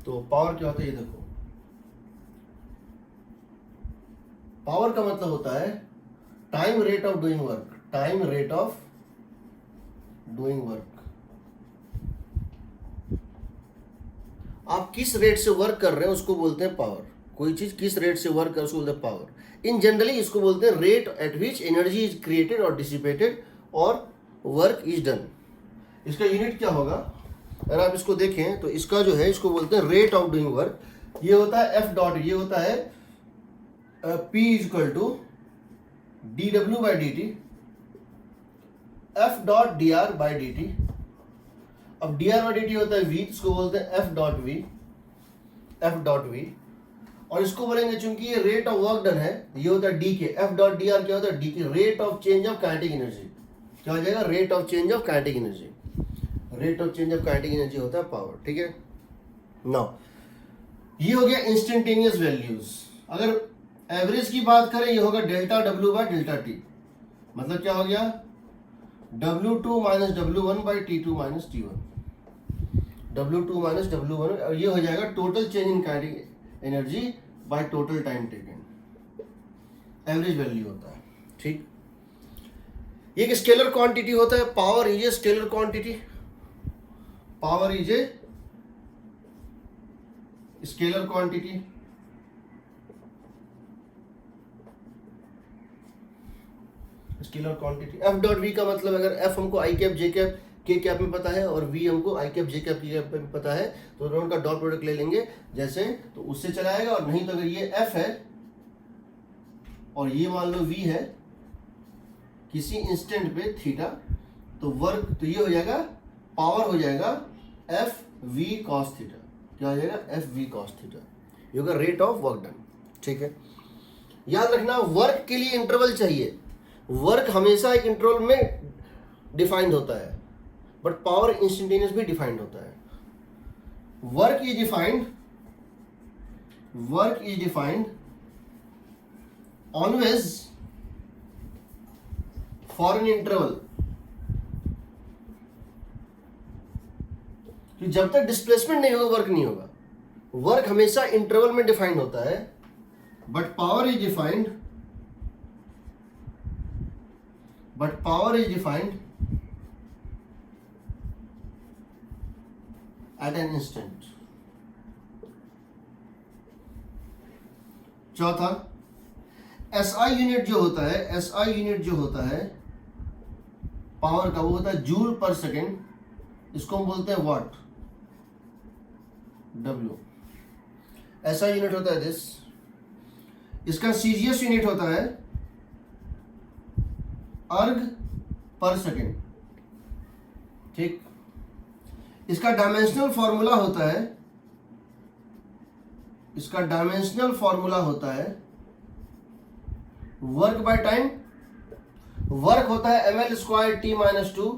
तो पावर क्या होता है ये देखो, पावर का मतलब होता है time rate of doing work, time rate of doing work. आप किस रेट से वर्क कर रहे हैं उसको बोलते हैं पावर। कोई चीज किस रेट से वर्क कर उसको बोलते हैं पावर। इन जनरली इसको बोलते हैं rate at which energy is created और डिसिपेटेड और वर्क इज डन। इसका यूनिट क्या होगा, अगर आप इसको देखें तो इसका जो है इसको बोलते हैं रेट ऑफ डूइंग वर्क। ये होता है एफ डॉट, ये होता है P is equal to dW by dt, F dot dr by dt। अब dr बाई dt होता है V, इसको बोलते हैं F dot V, F dot V। और इसको बोलेंगे चूंकि ये रेट ऑफ वर्क डन है, ये होता है डी के। F डॉट dr क्या होता है, डी के, rate of change of kinetic energy. क्या हो जाएगा, rate of change of kinetic energy. Rate of change of kinetic energy होता है पावर, ठीक है। नाउ ये हो गया इंस्टेंटेनियस वैल्यूज। अगर एवरेज की बात करें ये होगा delta W by delta T. मतलब क्या हो गया, W2 minus W1 by T2 minus T1, W2 minus W1, और ये हो जाएगा total change in kinetic energy by total time taken. Average value होता है, ठीक। ये एक स्केलर क्वांटिटी होता है, power is a scalar quantity, power is a scalar quantity. Scalar quantity. F dot v का मतलब, अगर एफ हमको i cap j cap k cap में पता है और वी हमको i cap j cap k cap में पता है, तो दोनों का डॉट प्रोडक्ट ले लेंगे जैसे, तो उससे चलाएगा। और नहीं तो अगर ये एफ है और ये मान लो वी है किसी इंस्टेंट पे थीटा, तो वर्क, तो ये हो जाएगा पावर हो जाएगा एफ वी कॉस थीटा। क्या हो जाएगा, एफ वी कॉस थीटा। ये होगा रेट ऑफ वर्क डन, ठीक है। याद रखना वर्क के लिए इंटरवल चाहिए। वर्क हमेशा एक इंटरवल में डिफाइंड होता है, बट पावर इंस्टेंटेनियस भी डिफाइंड होता है। Work is defined always for an interval. जब तक डिस्प्लेसमेंट नहीं होगा वर्क नहीं होगा। वर्क हमेशा इंटरवल में डिफाइंड होता है, but power is defined at an instant। चौथा, SI यूनिट जो होता है, SI यूनिट जो होता है पावर का, वो होता है जूल पर सेकेंड। इसको हम बोलते हैं वाट, W। SI यूनिट होता है दिस। इसका CGS यूनिट होता है अर्ग पर सेकेंड, ठीक। इसका डायमेंशनल फॉर्मूला होता है, वर्क बाय टाइम। वर्क होता है ml square t minus 2,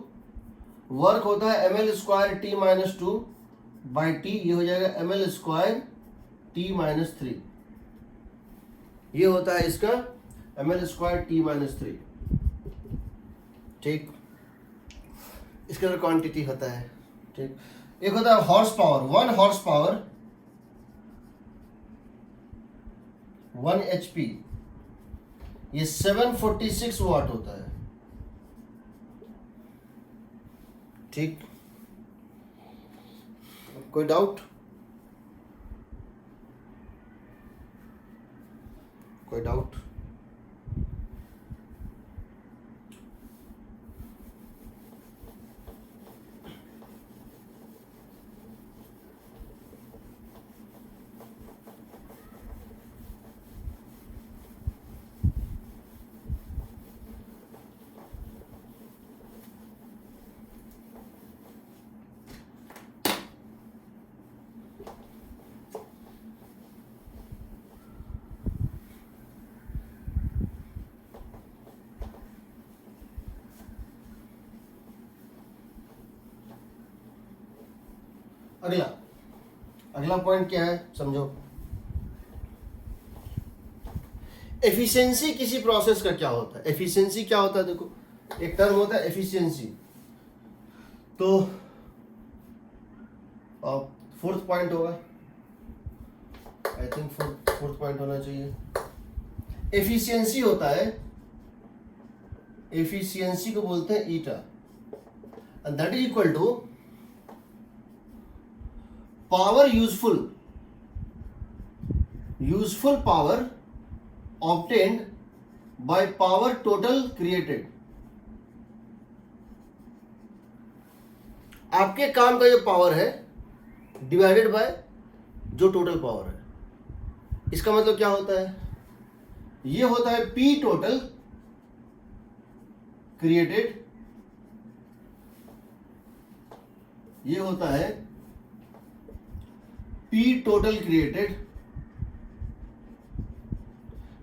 work होता है ml square t minus 2 by T. ये हो जाएगा ml स्क्वायर t माइनस 3। ये होता है इसका ml स्क्वायर t माइनस 3, ठीक। इसके अंदर क्वांटिटी होता है, ठीक। एक होता है horse power, 1 horse power 1 HP, ये 746 वाट होता है, ठीक। कोई डाउट, कोई डाउट? अगला पॉइंट क्या है समझो। एफिशिएंसी किसी प्रोसेस का क्या होता है, एफिशिएंसी क्या होता है, देखो एक टर्म होता है एफिशिएंसी। तो फोर्थ पॉइंट होगा आई थिंक फोर्थ पॉइंट होना चाहिए। एफिशिएंसी होता है, एफिशिएंसी को बोलते हैं eta, and that is equal to power useful power obtained by power total created. आपके काम का जो पावर है डिवाइडेड बाय जो टोटल पावर है। इसका मतलब क्या होता है? ये होता है P टोटल क्रिएटेड, ये होता है P total created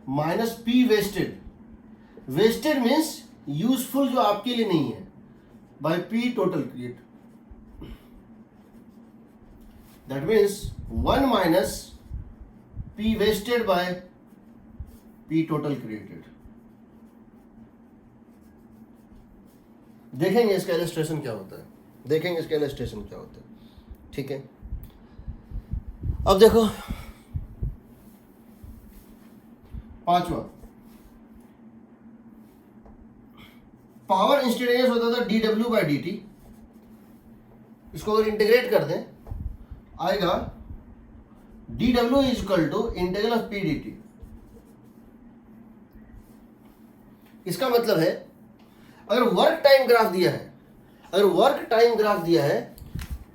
minus P wasted. Wasted means useful, जो आपके लिए नहीं है, by P total create. That means 1 minus P wasted by P total created। देखेंगे इसका इलस्ट्रेशन क्या होता है, देखेंगे इसका इलस्ट्रेशन क्या होता है। ठीक है, अब देखो पांचवा, पावर इंस्टेंटेनियस होता था dw/dt। इसको अगर इंटीग्रेट कर दें आएगा dw is equal to integral of p dt। इसका मतलब है अगर वर्क टाइम ग्राफ दिया है, अगर वर्क टाइम ग्राफ दिया है,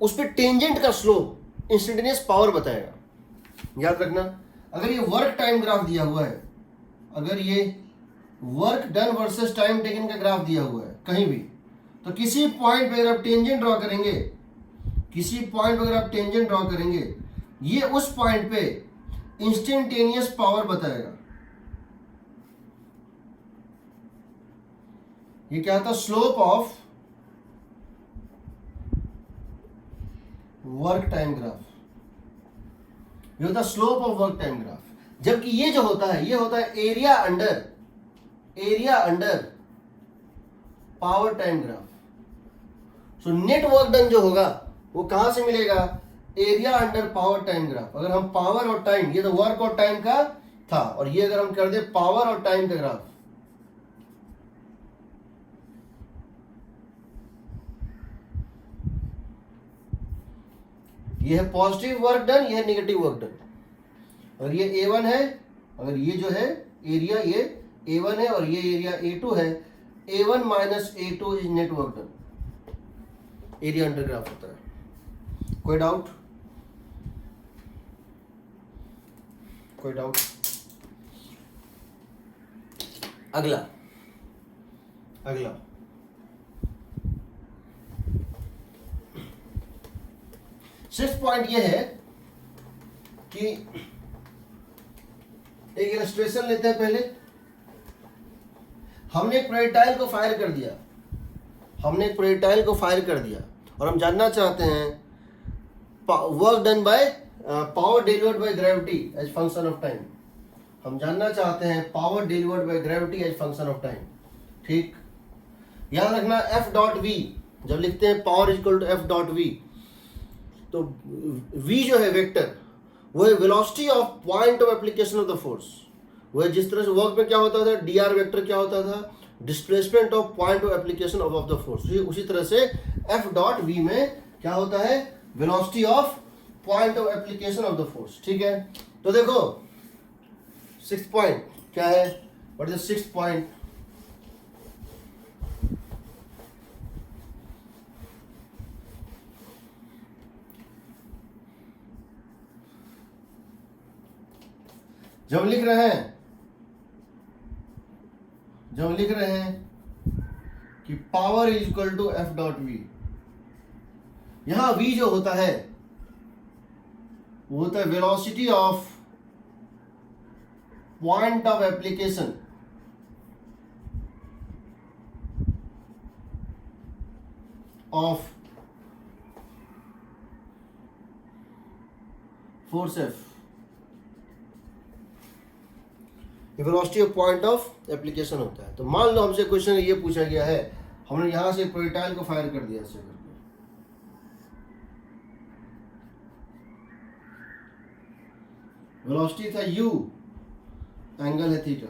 उस पर टेंजेंट का स्लोप इंस्टेंटेनियस पावर बताएगा। याद रखना, अगर ये वर्क टाइम ग्राफ दिया हुआ है, अगर ये work done versus time taken का ग्राफ दिया हुआ है कहीं भी, तो किसी पॉइंट पे अगर आप टेंजेंट ड्रॉ करेंगे, किसी पॉइंट पे अगर आप टेंजेंट ड्रॉ करेंगे, ये उस पॉइंट पे इंस्टेंटेनियस पावर बताएगा। ये क्या था? Slope of work time graph, ये होता है slope of work time graph. जबकि ये जो होता है, ये होता है area under power time graph. So net work done जो होगा वो कहां से मिलेगा? Area under power time graph. अगर हम पावर और टाइम, ये तो वर्क और टाइम का था, और ये अगर हम कर दे पावर और टाइम का ग्राफ, ये है पॉजिटिव वर्क डन, ये है नेगेटिव वर्क डन। अगर ये A1 है, अगर ये जो है एरिया ये A1 है और ये एरिया A2 है, A1 minus A2 is net work done. Area under graph होता है। कोई डाउट? कोई डाउट? अगला सिक्स्थ पॉइंट ये है कि एक इलस्ट्रेशन लेते हैं। पहले हमने एक प्रोजेक्टाइल को फायर कर दिया, और हम जानना चाहते हैं work done by power delivered by gravity as function of time. हम जानना चाहते हैं power delivered by gravity as function of time. ठीक, याद रखना F डॉट वी, जब लिखते हैं power equal to F dot V, तो v जो है वेक्टर, वो है velocity of point of application of the force. वो है जिस तरह से वर्क में क्या होता था, dr वेक्टर क्या होता था, displacement of point of application of the force. उसी तरह से f डॉट v में क्या होता है, velocity of point of application of the force. ठीक है, तो देखो सिक्स्थ पॉइंट क्या है, what is the sixth point? जब लिख रहे हैं कि power is equal to F dot V, यहां v जो होता है वो होता है velocity of point of application of force F। Velocity of point of application होता है। तो मान लो हमसे क्वेश्चन ये पूछा गया है, हमने यहां से प्रोजेक्टाइल को फायर कर दिया ऐसे करके, वेलोसिटी था u, एंगल है थीटा।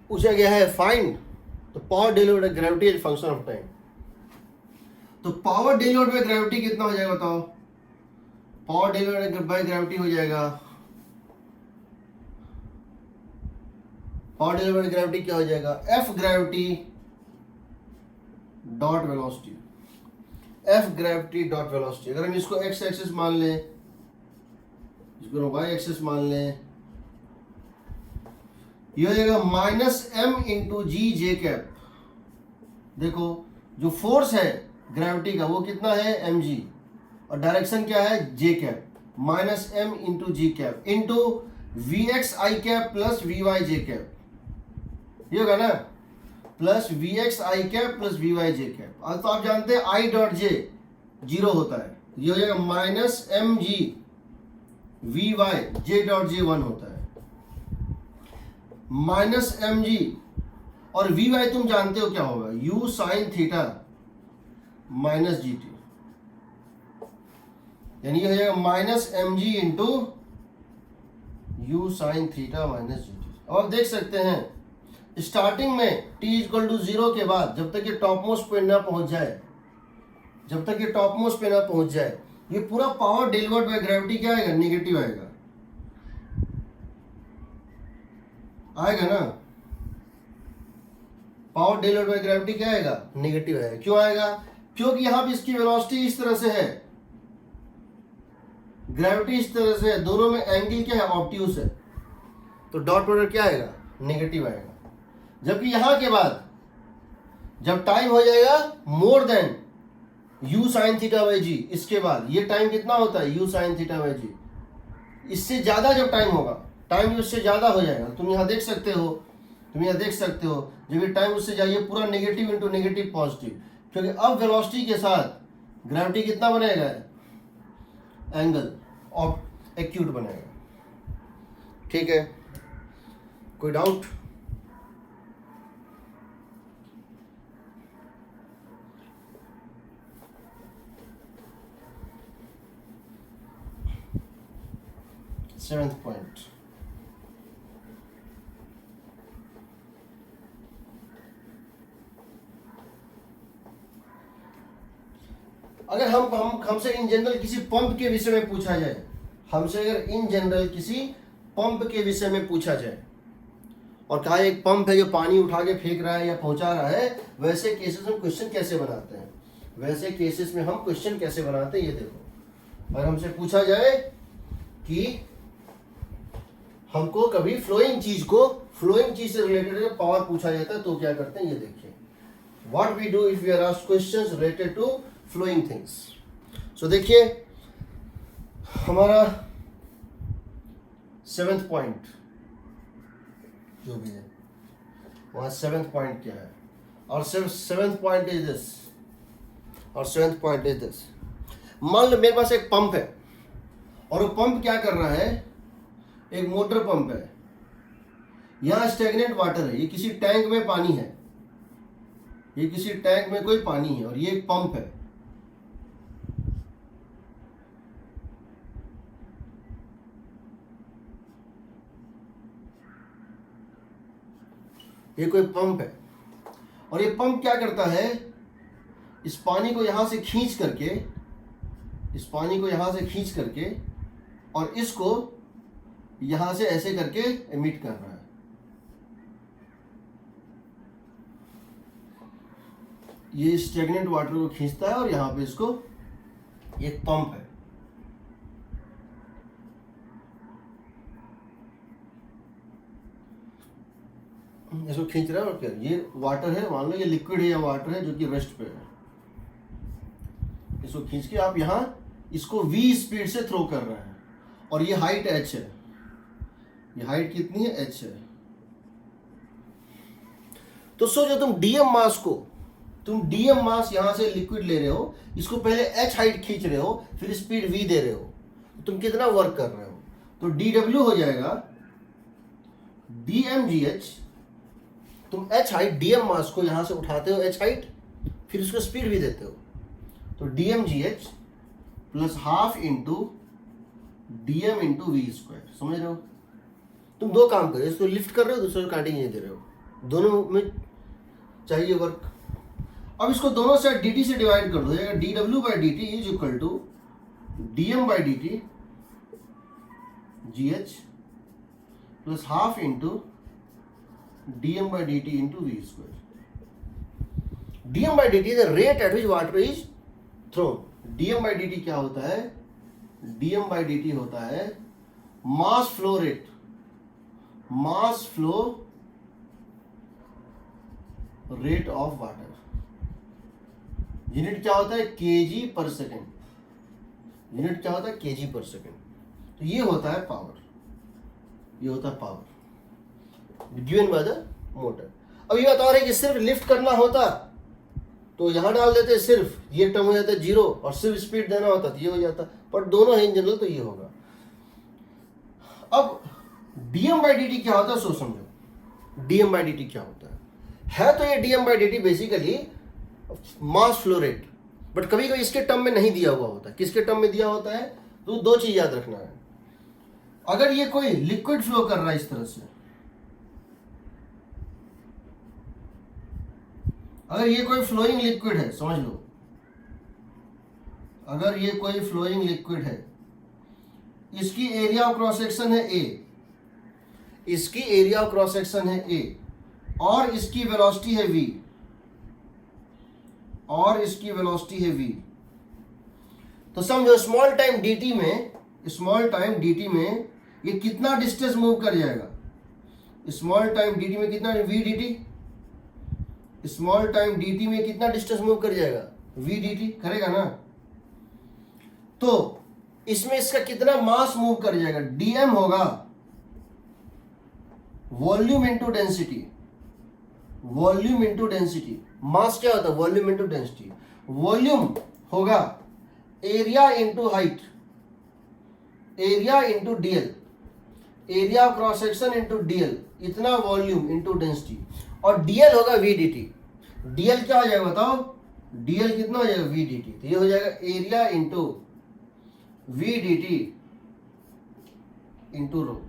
पूछा गया है find the power delivered by gravity as function of time. तो पावर डिलीवर्ड बाय ग्रेविटी कितना हो जाएगा बताओ? पावर डिलीवर्ड बाय ग्रेविटी हो जाएगा, पावर डिलीवर्ड बाय ग्रेविटी क्या हो जाएगा? F gravity dot velocity, F gravity dot velocity. अगर हम इसको एक्स एक्सिस मान लें, इसको वाई एक्सिस मान लें, ये हो जाएगा माइनस एम इंटू जी जे कैप। देखो जो फोर्स है ग्रेविटी का वो कितना है? एम जी, और डायरेक्शन क्या है? J cap, minus m into g cap into v x i cap plus v Y j cap, ये होगा ना, plus v x i cap plus v Y j cap. अब तो आप जानते हैं आई डॉट जे जीरो होता है, ये हो जाएगा minus M G V Y J dot J one होता है, माइनस एम जी, और वी वाई तुम जानते हो क्या होगा? U sine theta minus G T, यानी ये हो जाएगा minus M G into U sine theta minus G T. अब आप देख सकते हैं स्टार्टिंग में t इक्वल टू 0 के बाद जब तक ये टॉप मोस्ट पे ना पहुंच जाए, जब तक ये टॉप मोस्ट पे ना पहुंच जाए, ये पूरा पावर डिलीवर्ड बाय ग्रेविटी क्या आएगा? नेगेटिव आएगा, आएगा ना। पावर डिलीवर्ड बाय ग्रेविटी क्या आएगा? नेगेटिव आएगा। क्यों आएगा? क्योंकि यहां पे इसकी वेलोसिटी इस तरह से है, ग्रेविटी इस तरह से है, दोनों में एंगल क्या है? ऑब्ट्यूस है, तो डॉट प्रोडक्ट क्या आएगा? नेगेटिव आएगा। जबकि यहां के बाद जब टाइम हो जाएगा more than u sine theta by g, इसके बाद ये टाइम कितना होता है? u sine theta by g, इससे ज्यादा जब टाइम होगा, टाइम उससे ज्यादा हो जाएगा। तुम यहां देख सकते हो, तुम यहां देख सकते हो जब ये टाइम उससे जाइए पूरा नेगेटिव इंटू नेगेटिव पॉजिटिव, क्योंकि अब वेलोसिटी के साथ ग्रेविटी कितना बनेगा? एंगल ऑफ एक्यूट बनेगा। ठीक है, कोई डाउट? सेवेंथ पॉइंट, अगर हमसे इन जनरल किसी पंप के विषय में पूछा जाए, हमसे अगर इन जनरल किसी पंप के विषय में पूछा जाए और कहा एक पंप है जो पानी उठा के फेंक रहा है या पहुंचा रहा है, वैसे केसेस में क्वेश्चन कैसे बनाते हैं, वैसे केसेस में हम क्वेश्चन कैसे बनाते हैं ये देखो। अगर हमसे पूछा जाए कि हमको कभी फ्लोइंग चीज से रिलेटेड पावर पूछा जाता है तो क्या करते हैं ये देखिए। What we do if we are asked questions related to flowing things. So देखिए हमारा सेवेंथ पॉइंट जो भी है वहां सेवेंथ पॉइंट क्या है, और सेवेंथ पॉइंट इज दिस, और सेवेंथ पॉइंट इज दिस। मान लो मेरे पास एक पंप है और वो पंप क्या कर रहा है? एक मोटर पंप है, यहां स्टेगनेंट वाटर है, ये किसी टैंक में पानी है, ये किसी टैंक में कोई पानी है, और ये एक पंप है। ये कोई पंप है और ये पंप क्या करता है? इस पानी को यहां से खींच करके, इस पानी को यहां से खींच करके और इसको यहां से ऐसे करके एमिट कर रहा है। ये स्टेगनेंट वाटर को खींचता है और यहां पे इसको एक पंप है। इसको खींच रहा है और क्या, ये वाटर है, मान लो ये लिक्विड है या वाटर है जो कि रेस्ट पे है। इसको खींच के आप यहां इसको v स्पीड से थ्रो कर रहे हैं और ये हाइट h है, ये हाइट कितनी है? h है। तो सोचो तुम डीएम मास यहां से लिक्विड ले रहे हो, इसको पहले h हाइट खींच रहे हो, फिर स्पीड v दे रहे हो, तुम कितना वर्क कर रहे हो? तो dw हो जाएगा dmgh। तुम h हाइट डीएम मास को यहां से उठाते हो h हाइट, फिर उसको स्पीड भी देते हो, तो dmgh plus half into dm into we square. समझ रहे हो? तुम दो काम करो, इसको लिफ्ट कर रहे हो, दूसरे को काटिंग नहीं दे रहे हो, दोनों में चाहिए वर्क। अब इसको दोनों साइड dt से डिवाइड कर दो, जाएगा dw by dt is equal to dm by dt gh plus half into dm by dt into we square. dm by dt is the rate at which water is thrown. dm by dt क्या होता है? dm by dt होता है mass flow rate, mass flow rate of water. Unit क्या होता है? KG पर second. Unit क्या होता है? केजी पर सेकेंड। तो ये होता है पावर, ये होता है power given by the motor. अब ये बता रहे कि सिर्फ लिफ्ट करना होता तो यहां डाल देते, सिर्फ ये टर्म हो जाता है 0, और सिर्फ स्पीड देना होता तो ये हो जाता, पर दोनों है इन जनरल तो ये होगा। अब dm बाई dt क्या होता है सो समझो। dm बाई dt क्या होता है तो ये dm by dt basically mass flow rate, but कभी कभी इसके टर्म में नहीं दिया हुआ होता। किसके टर्म में दिया होता है? तो दो चीज याद रखना है। अगर ये कोई लिक्विड फ्लो कर रहा है इस तरह से, अगर ये कोई फ्लोइंग लिक्विड है, समझ लो, अगर ये कोई फ्लोइंग लिक्विड है, इसकी एरिया ऑफ क्रॉस सेक्शन है a, इसकी एरिया ऑफ क्रॉस सेक्शन है a, और इसकी वेलोसिटी है v, और इसकी वेलोसिटी है v। तो समझो स्मॉल टाइम dt में, स्मॉल टाइम dt में ये कितना डिस्टेंस मूव कर जाएगा? स्मॉल टाइम dt में कितना v dt, small time dt में कितना डिस्टेंस मूव कर जाएगा? v dt करेगा ना। तो इसमें इसका कितना मास मूव कर जाएगा? dm होगा volume into density, volume into density. Mass क्या होता है? Volume into density. वॉल्यूम होगा area into height, area into dl, area cross section into dl, इतना वॉल्यूम इंटू डेंसिटी, और डीएल होगा वी डी टी। डीएल क्या हो जाएगा बताओ? डीएल कितना हो जाएगा? V d t. तो ये हो जाएगा area into v d T into rho,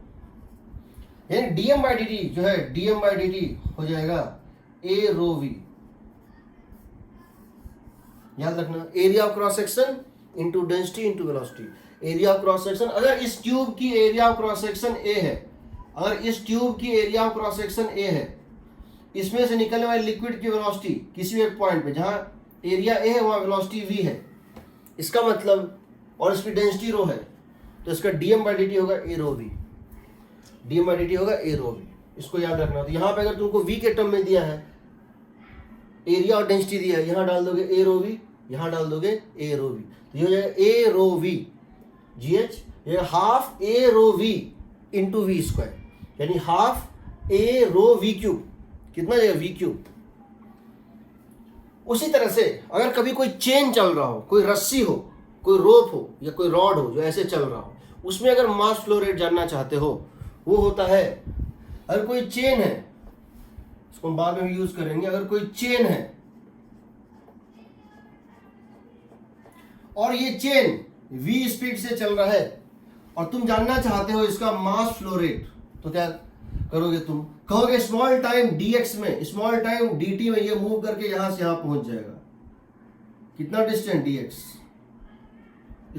यानी डीएम बाई डी टी जो है, डीएम बाई डी टी हो जाएगा ए रो वी। याद रखना, area of cross section into density into velocity. Area of cross section, अगर इस ट्यूब की area of cross section A है, अगर इस ट्यूब की area of cross section A है, इसमें से निकलने वाली लिक्विड की वेलोसिटी किसी एक पॉइंट पे जहां एरिया ए है वहां वेलोसिटी वी है, इसका मतलब, और इसकी डेंसिटी रो है, तो इसका डीएम बाई डी टी होगा a rho v. Dm by D t होगा ए रो वी, इसको याद रखना। तो यहाँ पे अगर तुमको वी के टर्म में दिया है, एरिया और डेंसिटी दिया है, यहाँ डाल दोगे ए रो वी, यहाँ डाल दोगे ए रो वी, तो ये हो जाएगा a rho v g h, ये half A rho v into we square, यानी हाफ ए रो वी क्यूब। कितना जाएगा? V cube. उसी तरह से अगर कभी कोई चेन चल रहा हो, कोई रस्सी हो, कोई रोप हो, या कोई रॉड हो जो ऐसे चल रहा हो, उसमें अगर मास फ्लो रेट जानना चाहते हो, वो होता है, अगर कोई चेन है, इसको हम बाद में भी यूज करेंगे, अगर कोई चेन है और ये चेन v स्पीड से चल रहा है, और तुम जानना चाहते हो इसका मास फ्लो रेट, तो क्या करोगे? तुम कहोगे स्मॉल टाइम dx में, स्मॉल टाइम dt में ये मूव करके यहां से यहां पहुंच जाएगा। कितना distance? dx।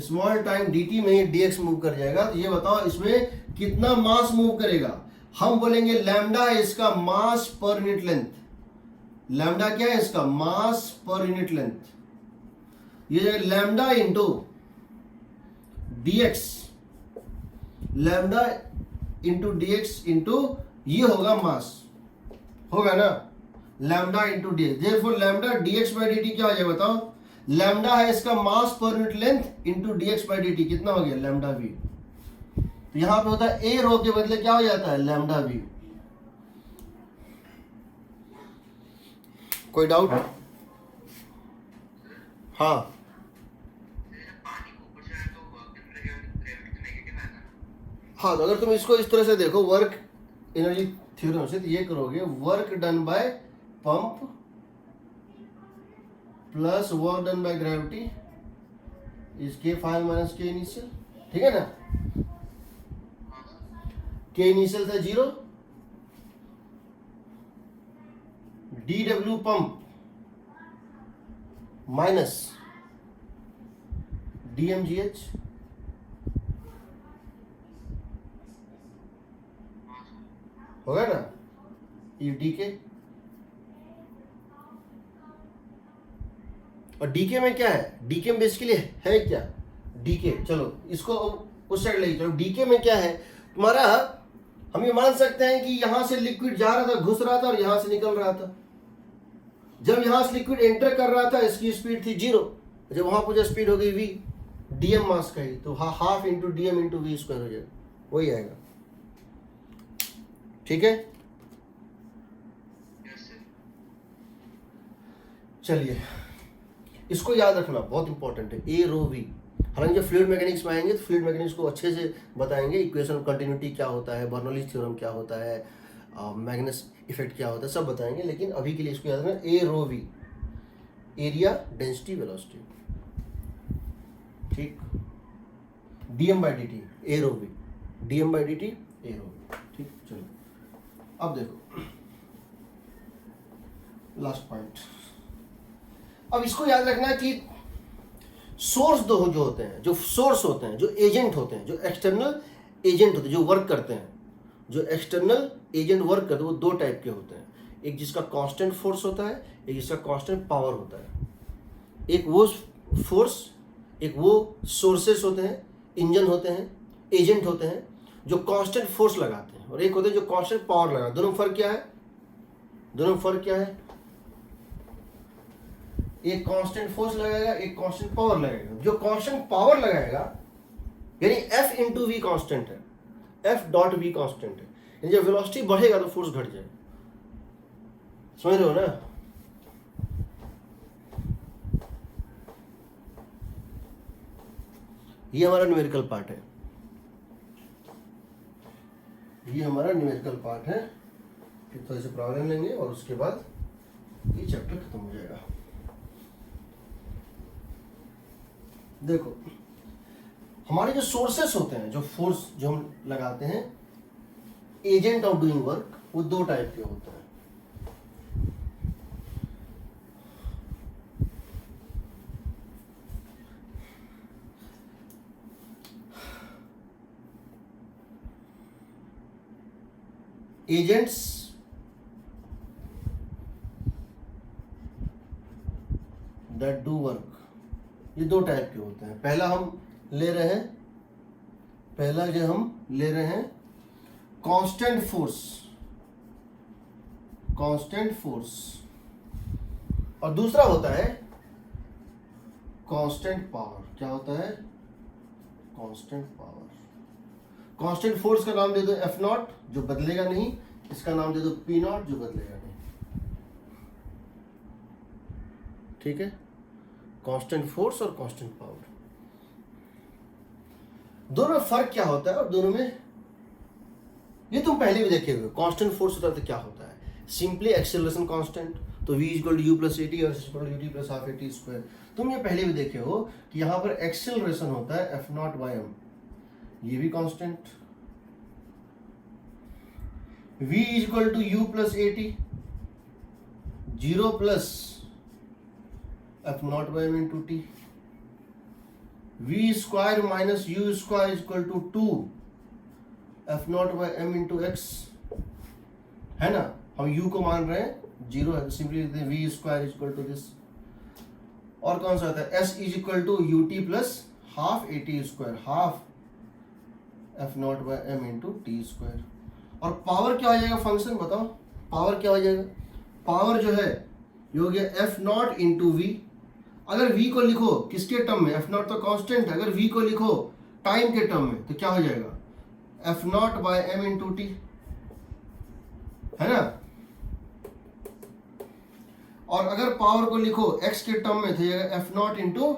Small time dt में ये dx मूव कर जाएगा, तो ये बताओ इसमें कितना मास मूव करेगा? हम बोलेंगे लैम्डा है इसका mass per unit length. Lambda क्या है इसका? Mass per unit length. ये lambda into dx, lambda into dx into ये होगा मास, होगा ना, lambda into dx। Therefore lambda dx by dt क्या हो जाएगा बताओ? लैम्डा है इसका mass per unit length into dx by dt, कितना हो गया? Lambda v। तो यहां पे होता है ए रो के बदले क्या हो जाता है? Lambda v। कोई डाउट? हाँ, हाँ, तो अगर तुम इसको इस तरह से देखो, वर्क एनर्जी थ्योरम से, तो ये करोगे work done bye pump plus work done by gravity is के फाइनल माइनस के इनिशियल। ठीक है ना? के इनिशियल था 0, DW पंप माइनस DMGH होगा ना, ये DK। और DK में क्या है, DK में बेसिकली है क्या, DK, चलो इसको उस साइड लेके चलो। DK में क्या है तुम्हारा, हम ये मान सकते हैं कि यहां से लिक्विड जा रहा था, घुस रहा था और यहां से निकल रहा था। जब यहां से लिक्विड एंटर कर रहा था इसकी स्पीड थी 0, जब वहां पर स्पीड हो गई v, DM मास का ही, तो half into DM into V square हो जाएगा, वही आएगा। ठीक है, चलिए इसको याद रखना बहुत इंपॉर्टेंट है, ए रो वी। हालांकि जब फ्लूइड मैकेनिक्स में आएंगे तो फ्लूइड मैकेनिक्स को अच्छे से बताएंगे, इक्वेशन ऑफ कंटिन्यूटी क्या होता है, बर्नौलीज थ्योरम क्या होता है, मैग्नस इफेक्ट क्या होता है, सब बताएंगे। लेकिन अभी के लिए इसको याद रखना, A rho V, area density velocity, ठीक, dm by dt A rho V, dm by dt A rho V. ठीक, चलो अब देखो लास्ट पॉइंट। अब इसको याद रखना कि सोर्स दो जो होते हैं, जो सोर्स होते हैं, जो एजेंट होते हैं, जो एक्सटर्नल एजेंट होते हैं, जो वर्क करते हैं, जो एक्सटर्नल एजेंट वर्क करते हैं, वो दो टाइप के होते हैं। एक जिसका कांस्टेंट फोर्स होता है, एक जिसका कांस्टेंट पावर होता है। एक वो फोर्स, एक वो सोर्सेस होते हैं, इंजन होते हैं, एजेंट होते हैं जो कांस्टेंट फोर्स लगाते हैं, और एक होते हैं जो कांस्टेंट पावर लगाते हैं। दोनों में फर्क क्या है, दोनों में फर्क क्या है, एक कांस्टेंट फोर्स लगाएगा, एक कांस्टेंट पावर लगाएगा। जो कांस्टेंट पावर लगाएगा यानी F इंटू वी कांस्टेंट है, F डॉट वी कांस्टेंट है, यानी जब वेलोसिटी बढ़ेगा तो फोर्स घट जाएगा। समझ रहे हो ना? ये हमारा न्यूमेरिकल पार्ट है, ये हमारा न्यूमेरिकल पार्ट है। फिर थोड़े से प्रॉब्लम लेंगे और उसके बाद ये चैप्टर खत्म हो जाएगा। देखो हमारे जो सोर्सेस होते हैं, जो फोर्स जो हम लगाते हैं, एजेंट ऑफ डूइंग वर्क, वो दो टाइप के होते हैं। एजेंट्स दैट डू वर्क, ये दो टाइप के होते हैं। पहला हम ले रहे हैं, पहला जो हम ले रहे हैं कांस्टेंट फोर्स, कांस्टेंट फोर्स, और दूसरा होता है कांस्टेंट पावर। क्या होता है? Constant power. कांस्टेंट फोर्स का नाम दे दो F नॉट, जो बदलेगा नहीं, इसका नाम दे दो P नॉट, जो बदलेगा नहीं। ठीक है, कांस्टेंट फोर्स और कांस्टेंट पावर, दोनों में फर्क क्या होता है और दोनों में, ये तुम पहले भी देखे हुए। कांस्टेंट फोर्स होता है तो क्या होता है? सिंपली एक्सेलरेशन कांस्टेंट, तो v equal to you plus at और equal to ut plus half at square. तुम ये पहले भी देखे हो कि यहां पर एक्सेलरेशन होता है F नॉट बाई एम, ये भी constant. v equal to you plus A T, 0 plus F not by M into T, v square minus U square equal to 2 F not by M into X, है ना? हम u को मान रहे हैं 0 है, तो सिंपली लिखते हैं v square equal to this. और कौन सा होता है? s is equal to U T plus half A T square, half F not by M into T square. और पावर क्या हो जाएगा? फंक्शन बताओ, पावर क्या हो जाएगा? पावर जो है ये हो गया F नॉट इंटू वी। अगर v को लिखो किसके टर्म में? F नॉट तो कांस्टेंट है, अगर v को लिखो टाइम के टर्म में तो क्या हो जाएगा? F not by M into T, है ना? और अगर पावर को लिखो x के टर्म में तो ये F not into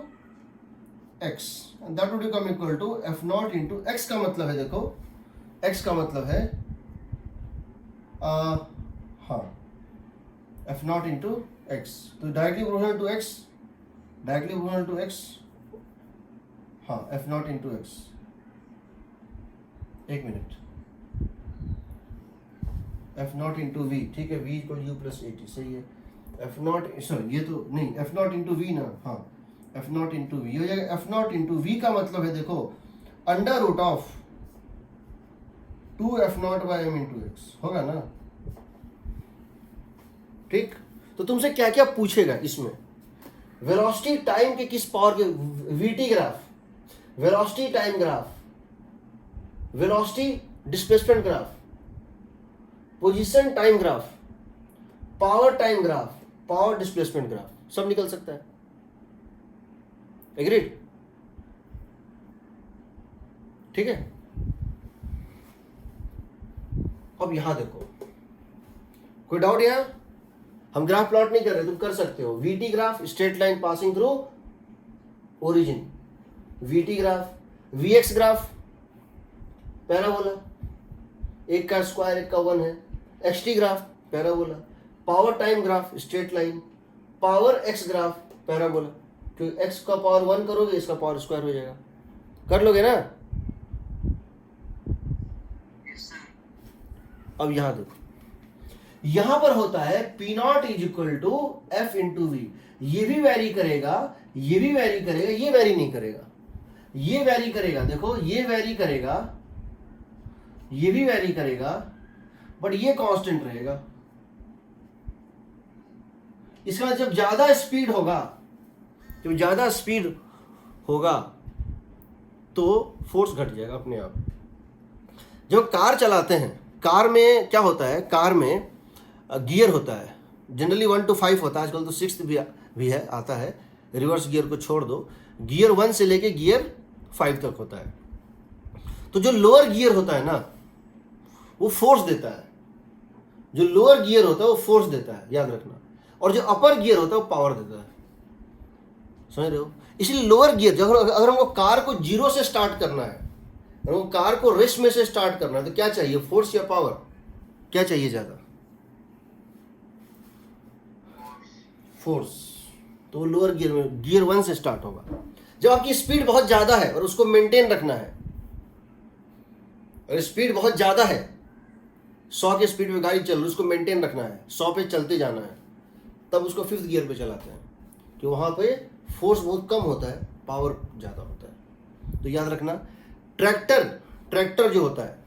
X, that would become equal to F not into X. का मतलब है, देखो x का मतलब है हाँ F नॉट इंटू एक्स, तो directly proportional to x, directly proportional to x, हाँ F नॉट इंटू एक्स। एक मिनट, एफ नॉट इंटू वी, ठीक है, V equal U plus A T, सही है। एफ नॉट, सॉरी ये तो नहीं, एफ नॉट इंटू वी ना, हाँ एफ नॉट इंटू वी हो जाएगा। एफ नॉट इंटू वी का मतलब है देखो under root of 2 F not by M into X होगा ना, ठीक। तो तुमसे क्या क्या पूछेगा इसमें, वेलोसिटी टाइम के किस पावर के, VT graph, velocity time graph, velocity displacement graph, position time graph, power time graph, power displacement graph, सब निकल सकता है। एग्रीड, ठीक है। अब यहां देखो, कोई डाउट यहां? हम ग्राफ प्लॉट नहीं कर रहे, तुम कर सकते हो। VT graph straight line passing through origin, VT graph, VX graph parabola, एक का स्क्वायर एक का 1 है, XT graph parabola, power time graph straight line, power X graph parabola, क्योंकि एक्स का पावर 1 करोगे इसका पावर स्क्वायर हो जाएगा, कर लोगे ना। अब यहां देखो, यहां पर होता है P not is equal to F into V, ये भी वैरी करेगा, ये भी वैरी करेगा, ये वैरी नहीं करेगा, ये वैरी करेगा, देखो ये वैरी करेगा, ये भी वैरी करेगा, बट ये कांस्टेंट रहेगा। इसका मतलब जब ज्यादा स्पीड होगा, जब ज्यादा स्पीड होगा तो फोर्स घट जाएगा अपने आप। जब कार चलाते हैं, कार में क्या होता है, कार में गियर होता है, जनरली 1 to 5 होता है, आजकल तो 6 भी है, आता है, रिवर्स गियर को छोड़ दो, गियर 1 से लेके गियर 5 तक होता है। तो जो लोअर गियर होता है ना वो फोर्स देता है, जो लोअर गियर होता है वो फोर्स देता है, याद रखना, और जो अपर गियर होता है वो पावर देता है, समझ रहे हो। इसलिए लोअर गियर, जब अगर हमको कार को जीरो से स्टार्ट करना है, हमको कार को रेस्ट में से स्टार्ट करना है, तो क्या चाहिए, फोर्स या पावर, क्या चाहिए ज्यादा, फोर्स। तो लोअर गियर में गियर 1 से स्टार्ट होगा। जब आपकी स्पीड बहुत ज्यादा है और उसको मेंटेन रखना है, और स्पीड बहुत ज्यादा है, 100 के स्पीड में गाड़ी चल रही है, उसको मेंटेन रखना है, 100 पे चलते जाना है, तब उसको 5th गियर पे चलाते हैं, कि वहां पे फोर्स बहुत कम होता है, पावर ज्यादा होता है। तो याद रखना, ट्रैक्टर जो होता है,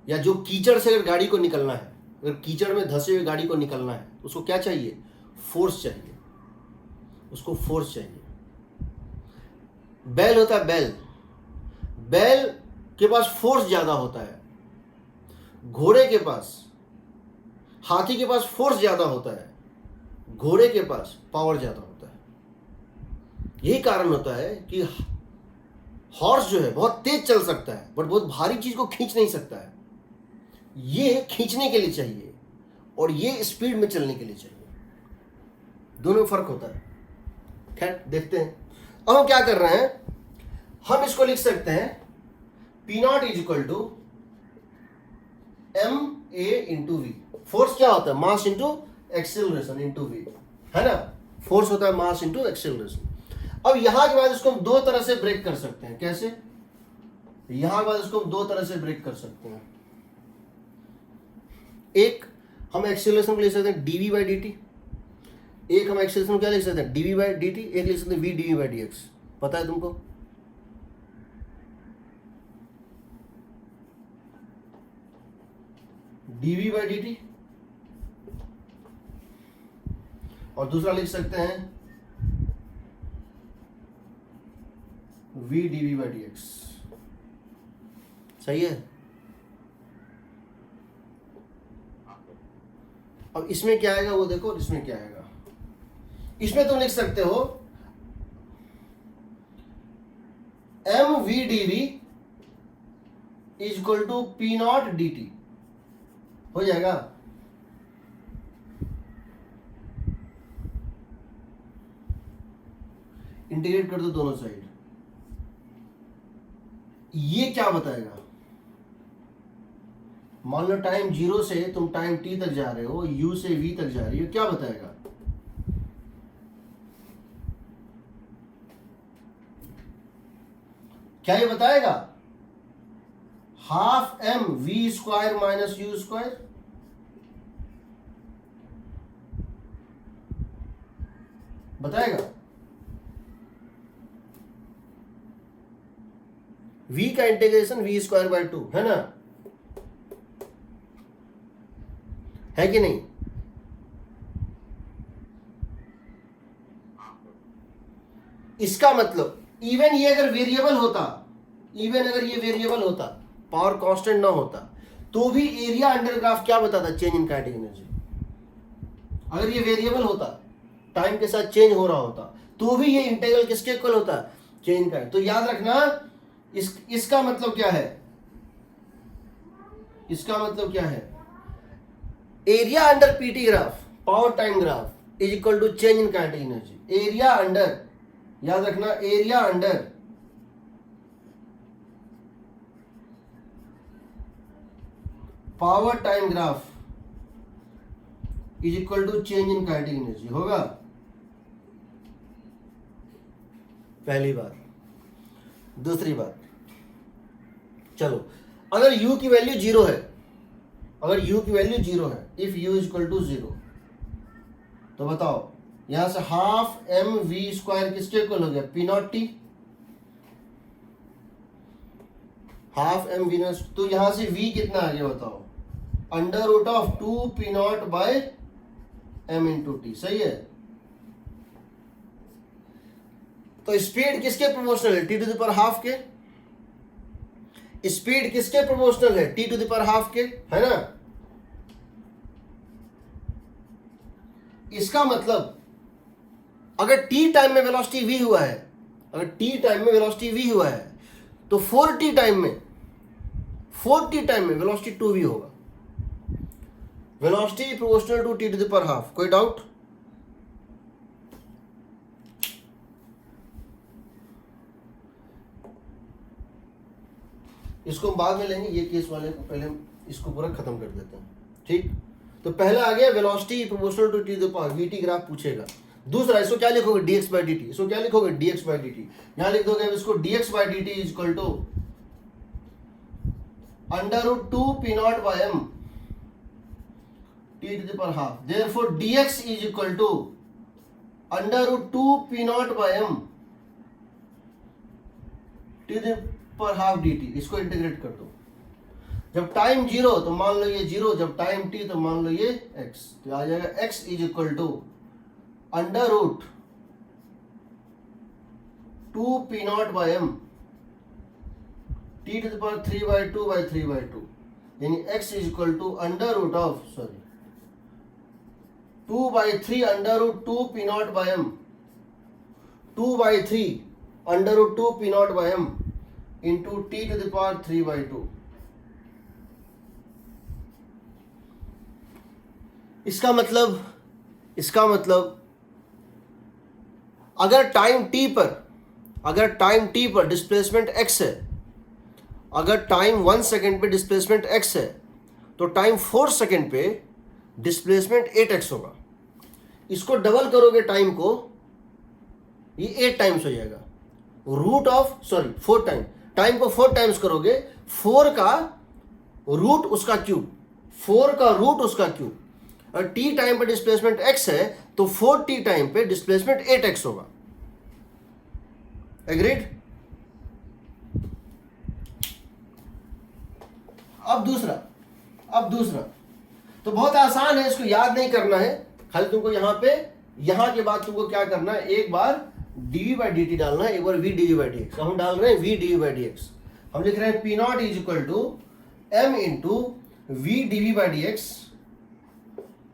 या जो कीचड़ से अगर गाड़ी को निकलना है, अगर कीचड़ में धंसे हुए गाड़ी को निकलना है, तो उसको क्या चाहिए, फोर्स चाहिए, उसको फोर्स चाहिए। बैल होता है, बैल के पास फोर्स ज्यादा होता है, घोड़े के पास, हाथी के पास फोर्स ज्यादा होता है, घोड़े के पास पावर ज्यादा होता है। यही कारण होता है कि हॉर्स जो है बहुत तेज चल सकता है, बट बहुत भारी चीज को खींच नहीं सकता है। ये खींचने के लिए चाहिए और ये स्पीड में चलने के लिए चाहिए, दोनों में फर्क होता है। खैर देखते हैं। अब हम क्या कर रहे हैं, हम इसको लिख सकते हैं P not is equal to M A into V. Force क्या होता है, mass into acceleration into V, है ना। फोर्स होता है मास इंटू एक्सेलरेशन। अब यहां के बाद इसको हम दो तरह से ब्रेक कर सकते हैं। कैसे, यहां के बाद इसको हम दो तरह से ब्रेक कर सकते हैं। एक हम एक्सेलरेशन को लिख सकते हैं dv बाई dt, एक हम एक्सेलरेशन क्या लिख सकते हैं dv बाई dt, एक लिख सकते हैं v dv बाई dx। पता है तुमको, dv बाई dt, और दूसरा लिख सकते हैं v dv बाई dx। सही है। अब इसमें क्या आएगा वो देखो, इसमें क्या आएगा, इसमें तुम लिख सकते हो M V D V is equal to P not D T, हो जाएगा। इंटीग्रेट कर दो दोनों साइड, ये क्या बताएगा, मान लो टाइम 0 से तुम टाइम t तक जा रहे हो, u से v तक जा रही हो, क्या बताएगा, क्या ये बताएगा half M V square minus U square, बताएगा? v का इंटीग्रेशन v स्क्वायर बाय 2 है ना, है कि नहीं? इसका मतलब इवन ये अगर वेरिएबल होता, इवन अगर ये वेरिएबल होता, पावर कांस्टेंट ना होता, तो भी एरिया अंडर ग्राफ क्या बताता? Change in kinetic energy. अगर ये वेरिएबल होता, टाइम के साथ चेंज हो रहा होता, तो भी ये इंटीग्रल किसके इक्वल होता? चेंज का। तो याद रखना, इसका मतलब क्या है? इसका मतलब क्या है? Area under PT graph, power time graph is equal to change in kinetic energy. Area under, याद रखना, area under power time graph is equal to change in kinetic energy होगा। पहली बात। दूसरी बात, चलो अगर u की वैल्यू 0 है, अगर u की वैल्यू 0 है, if u is equal to 0, तो बताओ यहां से हाफ एम वी स्क्वायर किसके इक्वल हो गया? P not T, half M V not. तो यहां से v कितना आ गया बताओ? Under root of 2 P not by M into T. सही है? तो स्पीड किसके प्रोपोर्शनल है? T to the power half के। स्पीड किसके प्रोपोर्शनल है? T to the power half के, है ना? इसका मतलब अगर t टाइम में वेलोसिटी v हुआ है, अगर t टाइम में वेलोसिटी v हुआ है, तो 4t टाइम में वेलोसिटी 2v होगा। Velocity proportional to T to the power half. कोई डाउट? इसको बाद में लेंगे, ये केस वाले को पहले हम इसको पूरा खत्म कर देते हैं, ठीक? तो पहला आ गया velocity proportional to T to the power, VT graph पूछेगा। दूसरा, इसको क्या लिखोगे? dx by dt। इसको क्या लिखोगे? dx by dt। यहां लिख दोगे इसको dx by dt is equal to under root 2 P not by M T to the power half. Therefore dx is equal to under root 2 P not by M T to the power half dt। इसको integrate कर दो। जब time 0 तो मान लो ये 0, जब time t तो मान लो ये x। तो आ जाएगा x is equal to under root 2 P not by M T to the power 3 by 2 by 3 by 2, यानी x is equal to under root of 2 by 3 under root 2 P not by M 2 by 3 under root 2 P not by M into T to the power 3 by 2। इसका मतलब अगर time t पर displacement x है, अगर time 1 second पे displacement x है, तो time 4 second पे डिस्प्लेसमेंट 8x होगा। इसको डबल करोगे टाइम को, ये 8 टाइम्स हो जाएगा। रूट ऑफ 4 टाइम, टाइम को 4 टाइम्स करोगे, 4 का रूट उसका क्यूब, 4 का रूट उसका क्यूब। और t टाइम पे डिस्प्लेसमेंट x है, तो 4t टाइम पे डिस्प्लेसमेंट 8x होगा। एग्रीड? अब दूसरा तो बहुत आसान है, इसको याद नहीं करना है, खाली तुमको यहां के बाद तुमको क्या करना है, एक बार dv बाई dt डालना है, एक बार v dv बाई dx। हम डाल रहे हैं v dv बाई dx। हम लिख रहे हैं p not is equal to m into v dv by dx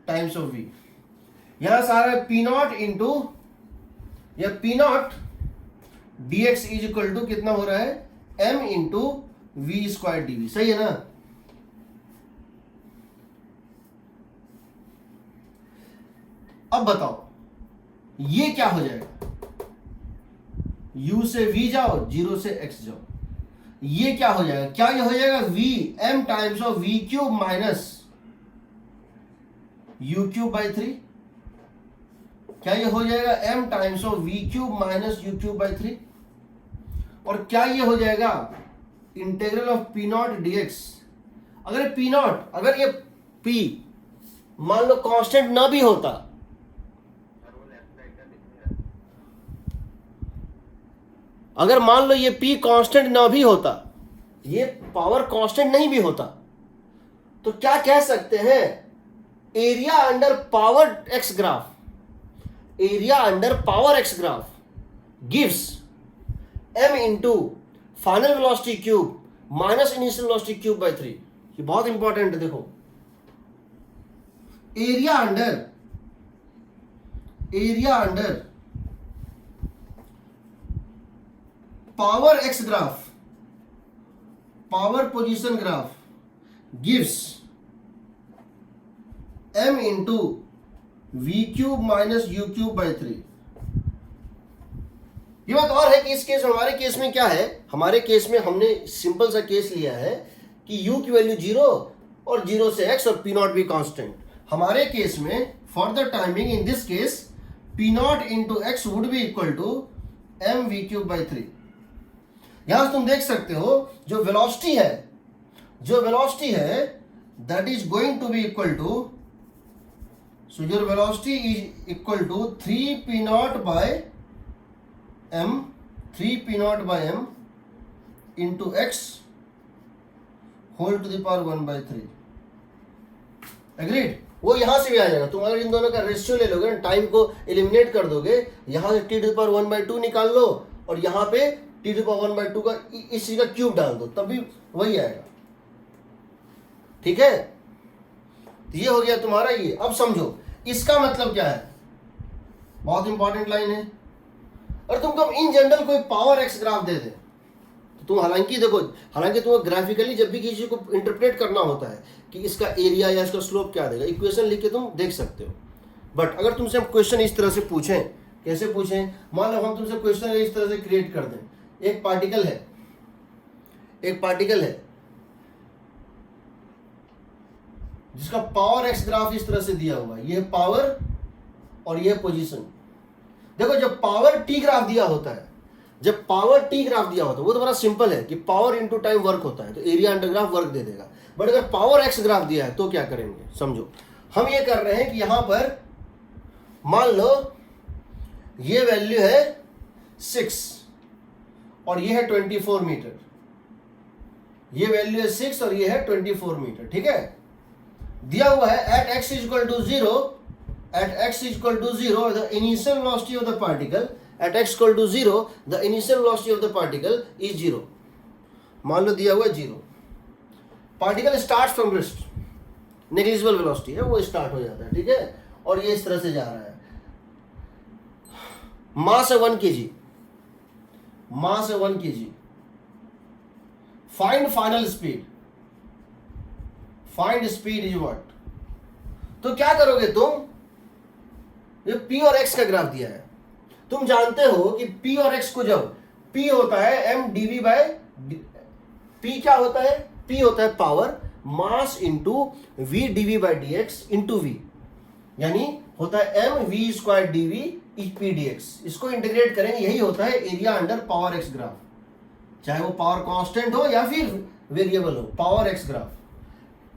times of v। यहां सारा p नॉट इंटू या p not dx is equal to कितना हो रहा है? m into v square dv। सही है ना? अब बताओ ये क्या हो जाएगा? u से v जाओ, 0 से x जाओ, ये क्या हो जाएगा? क्या ये हो जाएगा? v m times of v cube minus u cube by 3। क्या ये हो जाएगा? m times of v cube minus u cube by 3। और क्या ये हो जाएगा? Integral of p not dx। अगर p नॉट, अगर ये p मान लो कांस्टेंट ना भी होता, अगर मान लो ये P कांस्टेंट ना भी होता, ये पावर कांस्टेंट नहीं भी होता, तो क्या कह सकते हैं, area under power X graph, area under power X graph gives m into final velocity cube minus initial velocity cube by 3। ये बहुत इंपॉर्टेंट है, देखो area under power X graph, power position graph gives m into V cube minus U cube by 3। ये बात और है कि इस केस, हमारे केस में क्या है, हमारे केस में हमने सिंपल सा केस लिया है कि u की वैल्यू 0 और 0 से x और p नॉट भी कांस्टेंट। हमारे केस में for the timing in this case p not into X would be equal to m v cube by 3। यहां तुम देख सकते हो जो वेलोसिटी है that is going to be equal to, so your velocity is equal to 3p not by m, 3p0 by m into x whole to the power 1 by 3। Agreed? वो यहां से भी आ जाएगा। तुम अगर इन दोनों का रेशियो ले लोगे, टाइम को एलिमिनेट कर दोगे, यहां से t to the power 1 by 2 निकाल लो और यहां पे t to the power 1 by 2 का इसी का क्यूब डाल दो, तब भी वही आएगा। ठीक है, तो ये हो गया तुम्हारा ये। अब समझो इसका मतलब क्या है, बहुत इंपॉर्टेंट लाइन है। और तुमको इन जनरल कोई पावर एक्स ग्राफ दे दे तो तुम हालांकि देखो, हालांकि तुम्हें ग्राफिकली जब भी किसी को इंटरप्रेट करना होता है कि इसका एरिया या इसका स्लोप क्या देगा, इक्वेशन लिख के तुम देख सकते हो। बट अगर तुमसे हम क्वेश्चन इस तरह से पूछें, कैसे पूछें, मान लो हम तुमसे क्वेश्चन इस तरह से क्रिएट कर दें, एक पार्टिकल है जिसका पावर एक्स ग्राफ इस तरह से दिया हुआ है, ये पावर और ये पोजीशन। देखो जब पावर टी ग्राफ दिया होता है, वो तो बड़ा सिंपल है कि पावर इंटू टाइम वर्क होता है, तो एरिया अंडर ग्राफ वर्क दे देगा। बट अगर पावर एक्स ग्राफ दिया है तो क्या करेंगे, समझो। हम ये कर रहे हैं कि यहां पर मान लो ये वैल्यू है 6 और ये है 24 मीटर, ये वैल्यू है 6 और ये है 24 मीटर। ठीक है, दिया हुआ है at x equal to 0, the initial velocity of the particle at x equal to 0, the initial velocity of the particle is 0। मान लो दिया हुआ 0, particle start from rest, negligible velocity है, वो स्टार्ट हो जाता है। ठीक है, और ये इस तरह से जा रहा है, मास है 1 kg, find final speed is what. तो क्या करोगे तुम, ये P और X का ग्राफ दिया है, तुम जानते हो कि P और X को जब P होता है m dv बाय P, क्या होता है, P होता है power mass into v dv by dx into v, यानी होता है m v square dv p dx। इसको इंटीग्रेट करेंगे, यही होता है area under power x graph, चाहे वो पावर कांस्टेंट हो या फिर वेरिएबल हो, पावर x ग्राफ।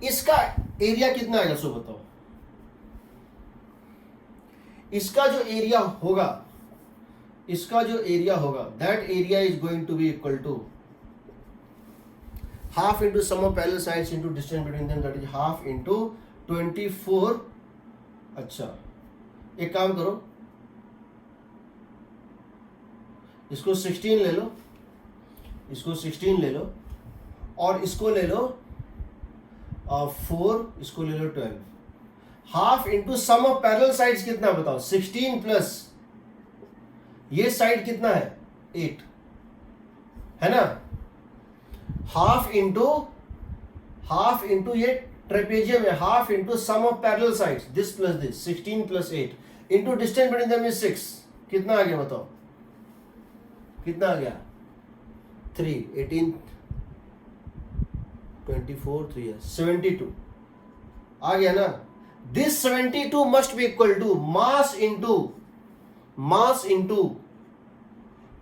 इसका एरिया कितना आएगा, सो बताओ। इसका जो एरिया होगा that area is going to be equal to half into sum of parallel sides into distance between them, that is half into 24। अच्छा, एक काम करो, इसको 16 ले लो, और इसको ले लो 4, इसको ले लो 12। Half into sum of parallel sides कितना बताओ, 16 प्लस ये साइड कितना है 8, है ना। हाफ इंटू ये ट्रेपेजियम है, half into sum of parallel sides this plus this, 16 plus 8 into distance between them is 6। कितना आ गया बताओ, कितना आ गया, 3, 18, 24, 3 72 आ गया ना। This 72 must be equal to mass into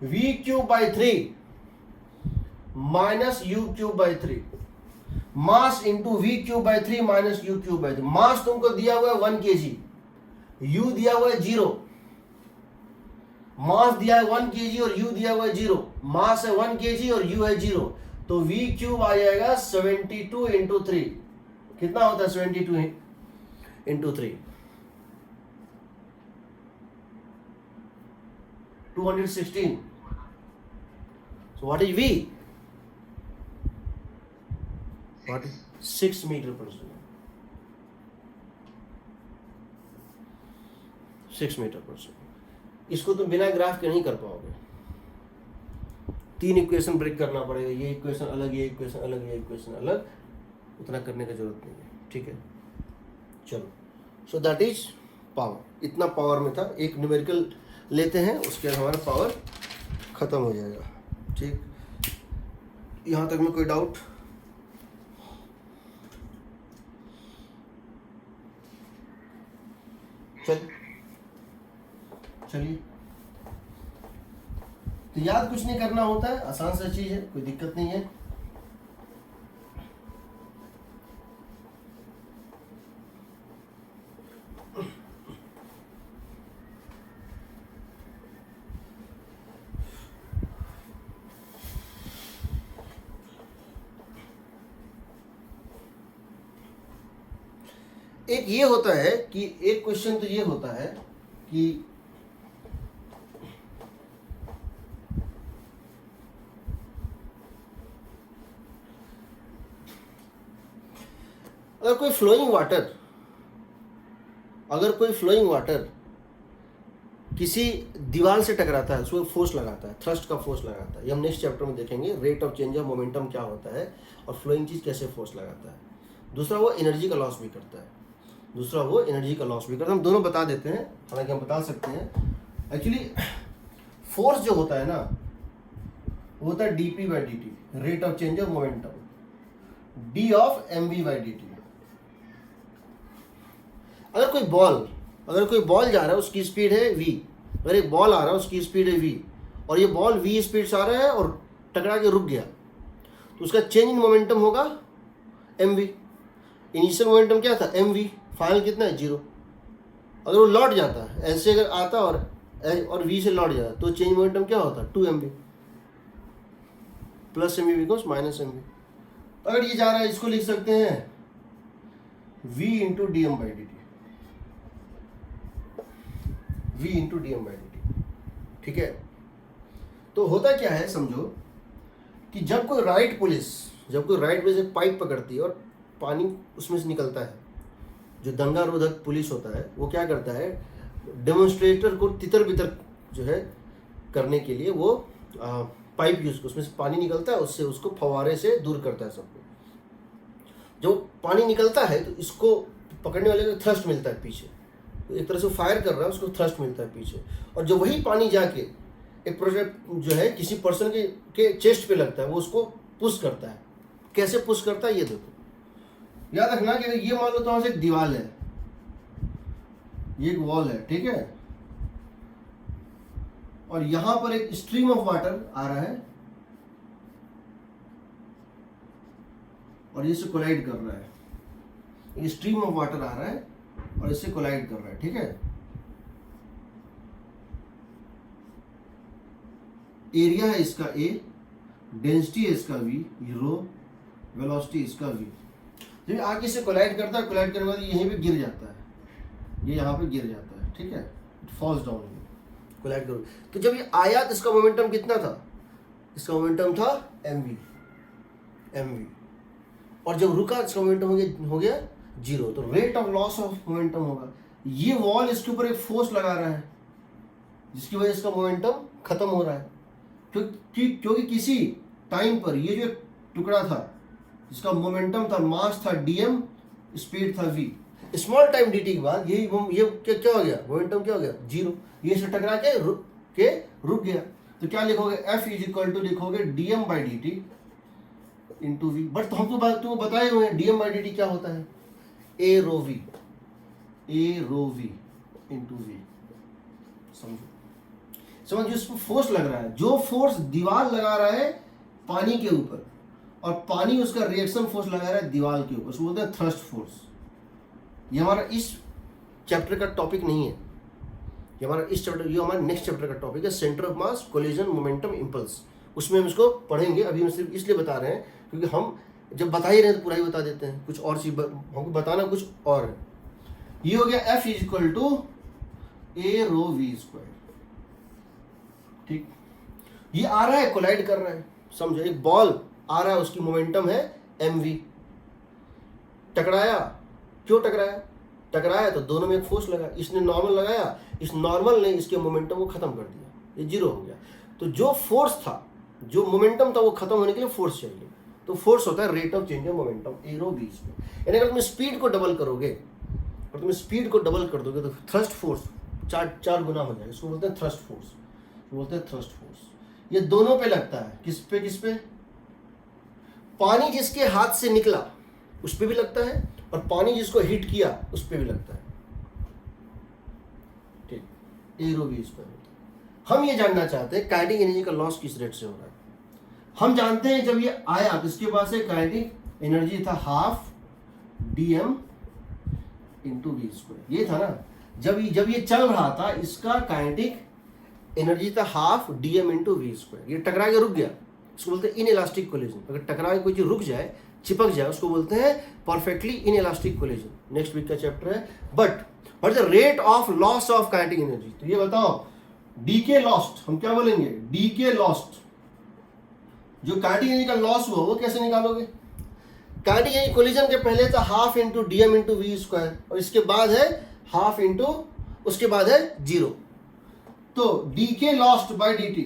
v cube by 3 minus u cube by 3, mass into v cube by 3 minus u cube by 3। मास तुमको दिया हुआ है 1 kg, u दिया हुआ है 0, मास दिया है 1 kg और u दिया हुआ है 0। मास है 1 kg और u है 0, तो v क्यूब आ जाएगा 72 इंटू 3। कितना होता है 72 into 3? 216। So what is v? What is 6 metre per second, 6 metre per second. इसको तुम बिना ग्राफ के नहीं कर पाओगे, 3 इक्वेशन ब्रेक करना पड़ेगा, ये इक्वेशन अलग, ये इक्वेशन अलग, ये इक्वेशन अलग, उतना करने की जरूरत नहीं है, ठीक है। चलो, सो दैट इज पावर, इतना पावर में था। एक न्यूमेरिकल लेते हैं, उसके बाद हमारा पावर खत्म हो जाएगा, ठीक। यहाँ तक में कोई डाउट? चलिए, तो याद कुछ नहीं करना होता है, आसान सा चीज है, कोई दिक्कत नहीं है। एक ये होता है कि एक क्वेश्चन तो ये होता है कि अगर कोई फ्लोइंग वाटर किसी दीवार से टकराता है, उसमें फोर्स लगाता है, थ्रस्ट का फोर्स लगाता है, ये हम नेक्स्ट चैप्टर में देखेंगे, rate of change of momentum क्या होता है और फ्लोइंग चीज कैसे फोर्स लगाता है। दूसरा, वो एनर्जी का लॉस भी करता है, हम दोनों बता देते हैं, हालांकि हम बता सकते हैं। एक्चुअली फोर्स जो होता है ना, वो होता है dp by dt, rate of change of momentum, d of mv by dt। अगर कोई बॉल जा रहा है, उसकी स्पीड है v, अगर एक बॉल आ रहा है उसकी स्पीड है v, और ये बॉल v स्पीड से आ रहा है और टकरा के रुक गया, तो उसका चेंज इन मोमेंटम होगा mv। इनिशियल मोमेंटम क्या था mv, फाइनल कितना है 0। अगर वो लौट जाता है, ऐसे अगर आता और v से लौट जाता, तो चेंज मोमेंटम क्या होता है 2mv, plus mv because minus mv। अगर ये जा रहा है, इसको लिख सकते हैं v into D M by D T, ठीक है। तो होता क्या है, समझो कि जब कोई राइट पुलिस एक पाइप पकड़ती है और पानी उसमें से निकलता है, जो दंगा रोधक पुलिस होता है वो क्या करता है, डेमोन्स्ट्रेटर को तितर बितर जो है करने के लिए वो पाइप यूज, उसमें से पानी निकलता है, उससे उसको फवारे से दूर करता है सबको। जब पानी निकलता है तो इसको पकड़ने वाले को थ्रस्ट मिलता है पीछे, एक तरह से फायर कर रहा है, उसको थ्रस्ट मिलता है पीछे, और जब वही पानी जाके एक प्रोजेक्ट जो है किसी पर्सन के चेस्ट पे लगता है, वो उसको पुश करता है। कैसे पुश करता है ये देखो, याद रखना कि ये मान लो तो वहां से एक दीवार है, ये एक वॉल है, ठीक है, और यहां पर एक स्ट्रीम ऑफ वाटर आ रहा है और इससे कोलाइड कर रहा है, एक स्ट्रीम ऑफ वाटर आ रहा है और इससे कोलाइड कर रहा है, ठीक है। एरिया है इसका a, डेंसिटी है इसका v, रो, वेलोसिटी इसका v। जब आगे इससे कोलाइड करता है, कोलाइड करने के बाद यहीं पे गिर जाता है, ये यहाँ पे गिर जाता है, ठीक है, इट फॉल्स डाउन, कोलाइड करो। तो जब ये आया तो इसका मोमेंटम कितना था, इसका मोमेंटम था mv, और जब रुका इसका मोमेंटम हो गया 0, तो rate of loss of momentum होगा। ये वॉल इसके ऊपर एक फोर्स लगा रहा है जिसकी वजह से इसका मोमेंटम खत्म हो रहा है, क्योंकि किसी टाइम पर ये जो टुकड़ा था जिसका मोमेंटम था, मास था dm, स्पीड था v, स्मॉल टाइम dt के बाद ये क्या हो गया, मोमेंटम क्या हो गया 0, ये से टकरा के रुक गया। तो क्या लिखोगे, f इज इक्वल टू लिखोगे dm by D T into V. But हम तो बताए हुए हैं dm बाई डी टी क्या होता है, a rho v into V. समझो जिस पर फोर्स लग रहा है, जो फोर्स दीवार लगा रहा है पानी के ऊपर, और पानी उसका रिएक्शन फोर्स लगा रहा है दीवार के ऊपर, उसको बोलते हैं थ्रस्ट फोर्स। ये हमारा इस चैप्टर का टॉपिक नहीं है, ये हमारा नेक्स्ट चैप्टर का टॉपिक है, centre of mass, collision, momentum, impulse. उसमें हम इसको पढ़ेंगे, अभी हम सिर्फ इसलिए बता रहे हैं क्योंकि हम जब बता ही रहे हैं तो पूरा ही बता देते हैं, कुछ और चीज हमको बताना कुछ और है। ये हो गया F is equal to A rho V square, ठीक। ये आ रहा है, कोलाइड कर रहा है, समझो, एक बॉल आ रहा है, उसकी मोमेंटम है mv, टकराया, क्यों टकराया, टकराया तो दोनों में एक फोर्स लगा, इसने नॉर्मल लगाया, इस नॉर्मल ने इसके मोमेंटम को खत्म कर दिया, ये जीरो हो गया। तो जो फोर्स था, जो मोमेंटम था, वो खत्म होने के लिए फोर्स चाहिए, तो फोर्स होता है rate of change of momentum arrow बीच में। यानी अगर तुम स्पीड को डबल करोगे और तुम स्पीड को डबल कर दोगे तो थ्रस्ट फोर्स चार गुना हो जाएगा, इसको बोलते हैं थ्रस्ट फोर्स, बोलते हैं थ्रस्ट फोर्स। ये दोनों पे लगता है, किस पे, पानी जिसके हाथ से निकला उस पे भी लगता है और पानी जिसको हिट किया उस पे भी लगता है, ठीक, एरो भी इस पर होता है। हम ये जानना चाहते हैं काइनेटिक एनर्जी का लॉस किस रेट से हो रहा है। हम जानते हैं जब ये आया तो इसके पास से काइनेटिक एनर्जी था half dm into we square, ये था ना, जब ये चल रहा था इसका काइनेटिक एनर्जी था half dm into we square. ये टकरा के रुक गया, इसको बोलते हैं इनइलास्टिक कोलिजन। अगर टकरा के कोई चीज रुक जाए, चिपक जाए, उसको बोलते हैं perfectly inelastic collision. Next week का चैप्टर है। But what is the rate of loss of kinetic energy, तो ये बताओ डीके लॉस्ट, हम क्या बोलेंगे, डीके लॉस्ट, जो काइनेटिक एनर्जी का लॉस हुआ वो कैसे निकालोगे। काइनेटिक एनर्जी कोलिजन के पहले था half into dm into we square और इसके बाद है हाफ इंटू, उसके बाद है जीरो, तो D K lost by dt,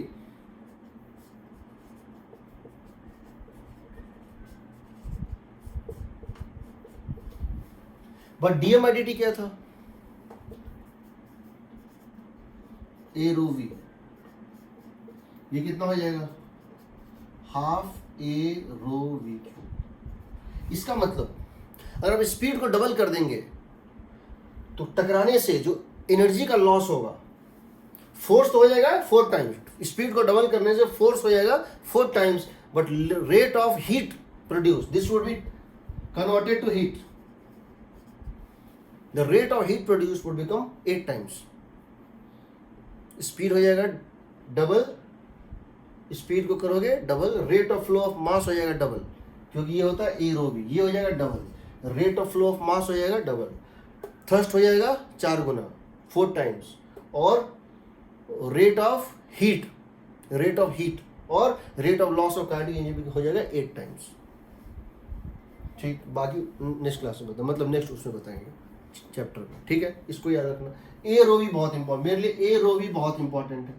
but dm by dt क्या था, ए रो वी, ये कितना हो जाएगा, हाफ ए रो वी क्यूब। इसका मतलब अगर आप स्पीड को डबल कर देंगे तो टकराने से जो एनर्जी का लॉस होगा, फोर्स तो हो जाएगा 4 टाइम्स, स्पीड को डबल करने से फोर्स हो जाएगा 4 times, but rate of heat produce, this would be converted to heat, the rate of heat produce would become 8 times. Speed हो जाएगा डबल, स्पीड को करोगे double, rate of flow of mass हो जाएगा डबल, क्योंकि ये होता है एरोबी, ये हो जाएगा double, rate of flow of mass हो जाएगा डबल, थ्रस्ट हो जाएगा 4 गुना 4 टाइम्स, और रेट ऑफ हीट और rate of loss of kinetic energy हो जाएगा 8 टाइम्स। ठीक, बाकी नेक्स्ट क्लास में बताएं, मतलब नेक्स्ट उसमें बताएंगे चैप्टर में, ठीक है। इसको याद रखना, ए रो भी बहुत इंपॉर्टेंट, मेरे लिए ए रो भी बहुत इंपॉर्टेंट है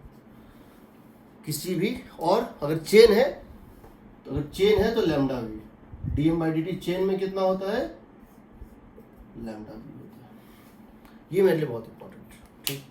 किसी भी, और अगर चेन है तो lambda v, dm by dt chain में कितना होता है, लैम्डा वी होता है, ये मेरे लिए बहुत इंपॉर्टेंट है, ठीक।